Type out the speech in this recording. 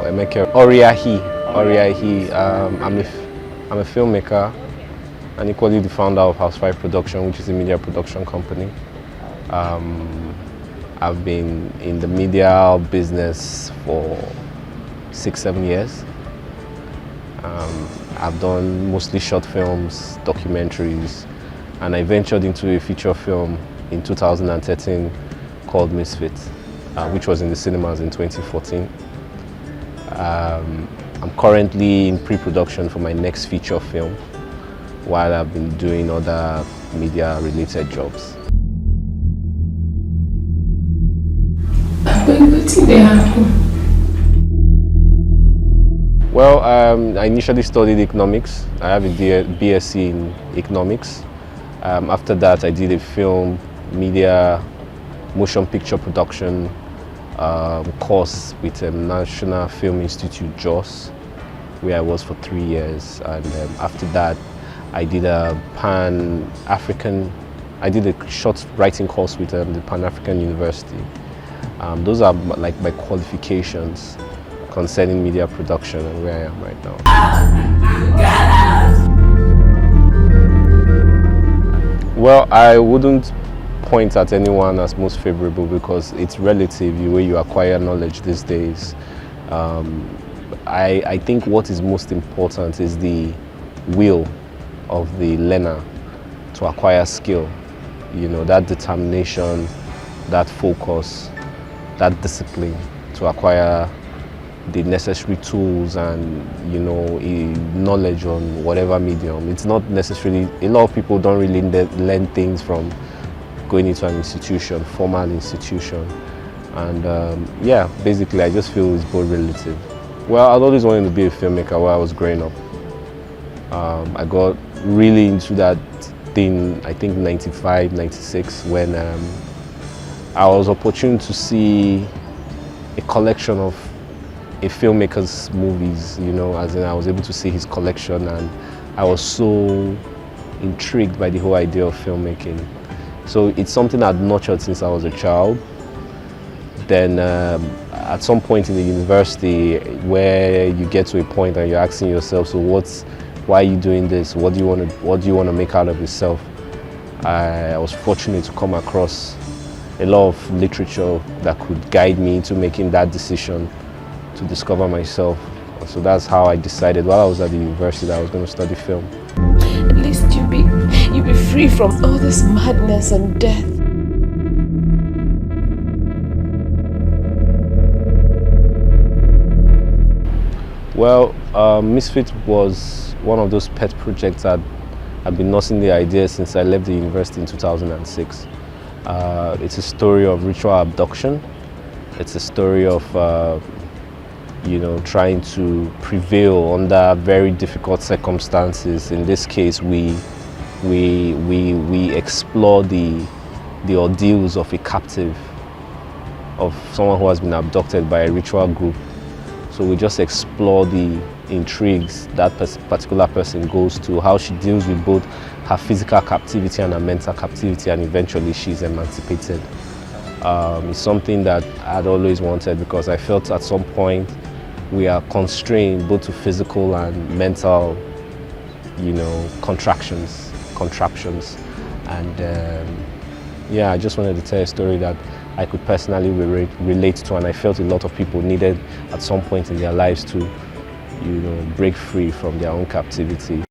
Daniel Oriahi. I'm a filmmaker and equally the founder of House 5 Production, which is a media production company. I've been in the media business for 6-7 years. I've done mostly short films, documentaries, and I ventured into a feature film in 2013 called Misfit, which was in the cinemas in 2014. I'm currently in pre-production for my next feature film while I've been doing other media-related jobs. Well, I initially studied economics. I have a BSc in economics. After that, I did a film, media, motion picture production course with National Film Institute, Jos, where I was for 3 years. And after that, I did a short writing course with the Pan-African University. Those are like my qualifications concerning media production and where I am right now. Well, I wouldn't point at anyone as most favorable because it's relative the way you acquire knowledge these days. I think what is most important is the will of the learner to acquire skill. You know, that determination, that focus, that discipline to acquire the necessary tools and, you know, knowledge on whatever medium. It's not necessarily, a lot of people don't really learn things from going into an institution, formal institution. And yeah, basically I just feel it's both relative. Well, I'd always wanted to be a filmmaker while I was growing up. I got really into that thing, I think 95, 96, when I was opportune to see a collection of a filmmaker's movies, you know, as in I was able to see his collection, and I was so intrigued by the whole idea of filmmaking. So it's something I'd nurtured since I was a child. Then at some point in the university where you get to a point and you're asking yourself, so why are you doing this? What do you want to make out of yourself? I was fortunate to come across a lot of literature that could guide me into making that decision to discover myself. So that's how I decided while I was at the university that I was going to study film. At least you be free from all this madness and death. Well, Misfit was one of those pet projects that I've been nursing the idea since I left the university in 2006. It's a story of ritual abduction. It's a story of you know, trying to prevail under very difficult circumstances. In this case, we explore the ordeals of a captive, of someone who has been abducted by a ritual group. So we just explore the intrigues that particular person goes to, how she deals with both her physical captivity and her mental captivity, and eventually she's emancipated. It's something that I'd always wanted because I felt at some point we are constrained both to physical and mental, you know, contraptions. And yeah, I just wanted to tell a story that I could personally relate to, and I felt a lot of people needed at some point in their lives to, you know, break free from their own captivity.